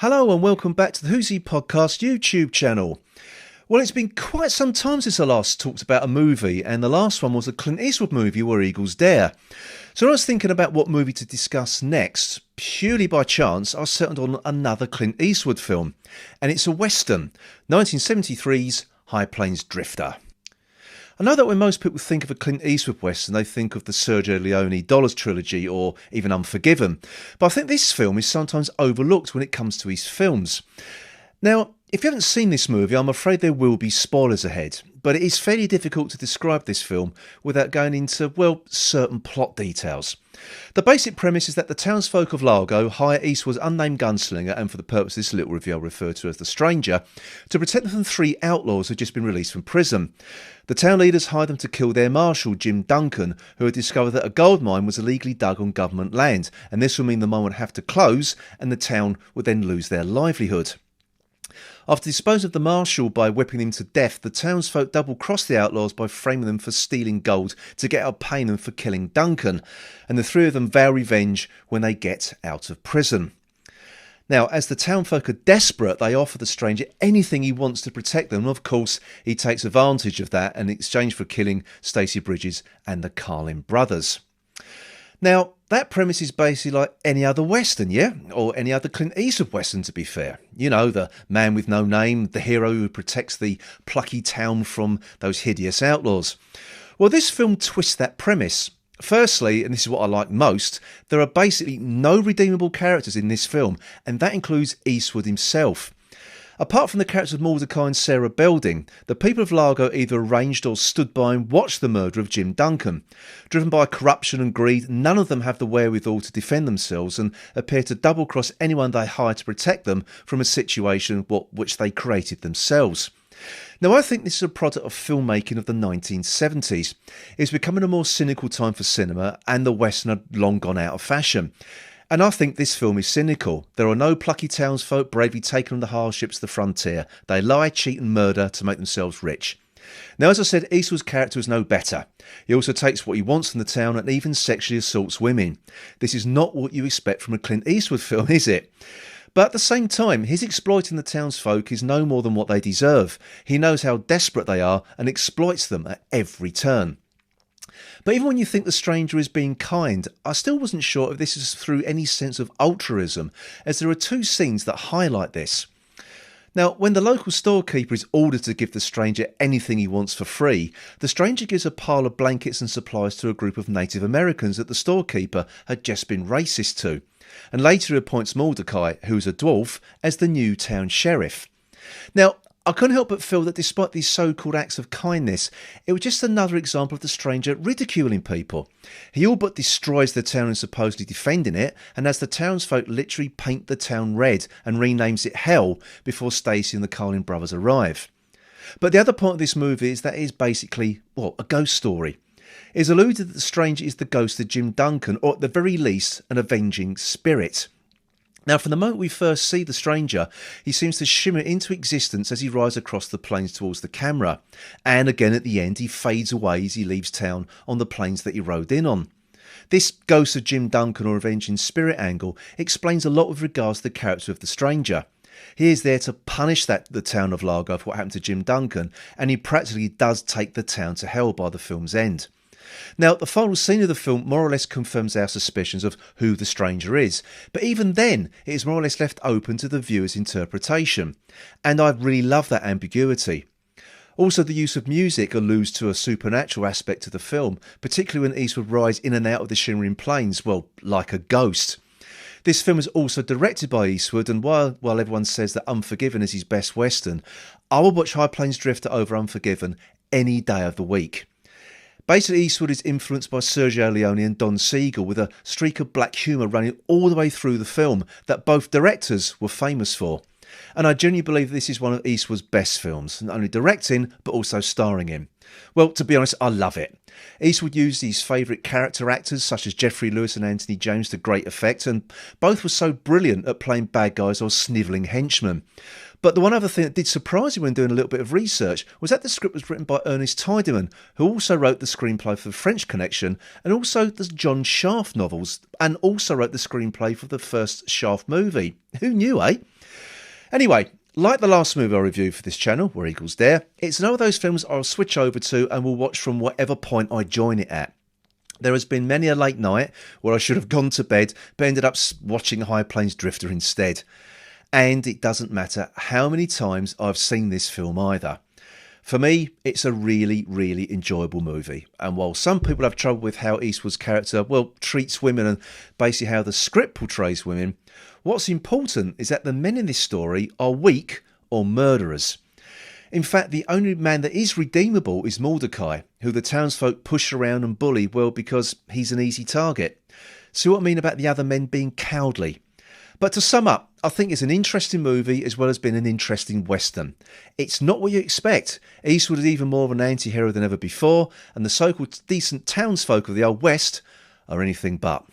Hello and welcome back to the Who's He Podcast YouTube channel. Well, it's been quite some time since I last talked about a movie, and the last one was a Clint Eastwood movie, Where Eagles Dare. So when I was thinking about what movie to discuss next, purely by chance, I settled on another Clint Eastwood film, and it's a Western, 1973's Highplainsdrifter. I know that when most people think of a Clint Eastwood Western, they think of the Sergio Leone Dollars trilogy or even Unforgiven, but I think this film is sometimes overlooked when it comes to his films. Now, if you haven't seen this movie, I'm afraid there will be spoilers ahead, but it is fairly difficult to describe this film without going into, well, certain plot details. The basic premise is that the townsfolk of Lago hire Eastwood's unnamed gunslinger, and for the purpose of this little review I'll refer to as the Stranger, to protect them from three outlaws who have just been released from prison. The town leaders hire them to kill their marshal, Jim Duncan, who had discovered that a gold mine was illegally dug on government land, and this would mean the mine would have to close and the town would then lose their livelihood. After disposing of the marshal by whipping him to death, the townsfolk double-cross the outlaws by framing them for stealing gold to get out paying them for killing Duncan, and the three of them vow revenge when they get out of prison. Now, as the townfolk are desperate, they offer the stranger anything he wants to protect them, and of course he takes advantage of that in exchange for killing Stacey Bridges and the Carlin brothers. Now, that premise is basically like any other Western, yeah? Or any other Clint Eastwood Western, to be fair. You know, the man with no name, the hero who protects the plucky town from those hideous outlaws. Well, this film twists that premise. Firstly, and this is what I like most, there are basically no redeemable characters in this film, and that includes Eastwood himself. Apart from the characters of Mordecai and Sarah Belding, the people of Lago either arranged or stood by and watched the murder of Jim Duncan. Driven by corruption and greed, none of them have the wherewithal to defend themselves and appear to double-cross anyone they hire to protect them from a situation which they created themselves. Now, I think this is a product of filmmaking of the 1970s. It's becoming a more cynical time for cinema, and the Western had long gone out of fashion. And I think this film is cynical. There are no plucky townsfolk bravely taking on the hardships of the frontier. They lie, cheat and murder to make themselves rich. Now, as I said, Eastwood's character is no better. He also takes what he wants from the town and even sexually assaults women. This is not what you expect from a Clint Eastwood film, is it? But at the same time, his exploiting the townsfolk is no more than what they deserve. He knows how desperate they are and exploits them at every turn. But even when you think the stranger is being kind, I still wasn't sure if this is through any sense of altruism, as there are two scenes that highlight this. Now, when the local storekeeper is ordered to give the stranger anything he wants for free, the stranger gives a pile of blankets and supplies to a group of Native Americans that the storekeeper had just been racist to. And later he appoints Mordecai, who is a dwarf, as the new town sheriff. Now, I couldn't help but feel that despite these so-called acts of kindness, it was just another example of the stranger ridiculing people. He all but destroys the town in supposedly defending it, and as the townsfolk literally paint the town red and renames it Hell before Stacey and the Carlin brothers arrive. But the other point of this movie is that it is basically, well, a ghost story. It is alluded that the stranger is the ghost of Jim Duncan, or at the very least, an avenging spirit. Now, from the moment we first see the stranger, he seems to shimmer into existence as he rides across the plains towards the camera. And again at the end, he fades away as he leaves town on the plains that he rode in on. This ghost of Jim Duncan or avenging spirit angle explains a lot with regards to the character of the stranger. He is there to punish the town of Lago for what happened to Jim Duncan, and he practically does take the town to hell by the film's end. Now, the final scene of the film more or less confirms our suspicions of who the stranger is, but even then, it is more or less left open to the viewer's interpretation, and I really love that ambiguity. Also, the use of music alludes to a supernatural aspect of the film, particularly when Eastwood rides in and out of the shimmering plains, well, like a ghost. This film is also directed by Eastwood, and while everyone says that Unforgiven is his best Western, I will watch Highplainsdrifter over Unforgiven any day of the week. Basically, Eastwood is influenced by Sergio Leone and Don Siegel, with a streak of black humour running all the way through the film that both directors were famous for. And I genuinely believe this is one of Eastwood's best films, not only directing, but also starring in. Well, to be honest, I love it. Eastwood used his favourite character actors such as Geoffrey Lewis and Anthony Jones to great effect, and both were so brilliant at playing bad guys or snivelling henchmen. But the one other thing that did surprise me when doing a little bit of research was that the script was written by Ernest Tidyman, who also wrote the screenplay for The French Connection and also the John Shaft novels, and also wrote the screenplay for the first Shaft movie. Who knew, eh? Anyway, like the last movie I reviewed for this channel, Where Eagles Dare, it's another of those films I'll switch over to and will watch from whatever point I join it at. There has been many a late night where I should have gone to bed but ended up watching Highplainsdrifter instead. And it doesn't matter how many times I've seen this film either. For me, it's a really, really enjoyable movie. And while some people have trouble with how Eastwood's character, well, treats women and basically how the script portrays women, what's important is that the men in this story are weak or murderers. In fact, the only man that is redeemable is Mordecai, who the townsfolk push around and bully, well, because he's an easy target. See what I mean about the other men being cowardly? But to sum up, I think it's an interesting movie as well as being an interesting western. It's not what you expect. Eastwood is even more of an anti-hero than ever before, and the so-called decent townsfolk of the Old West are anything but.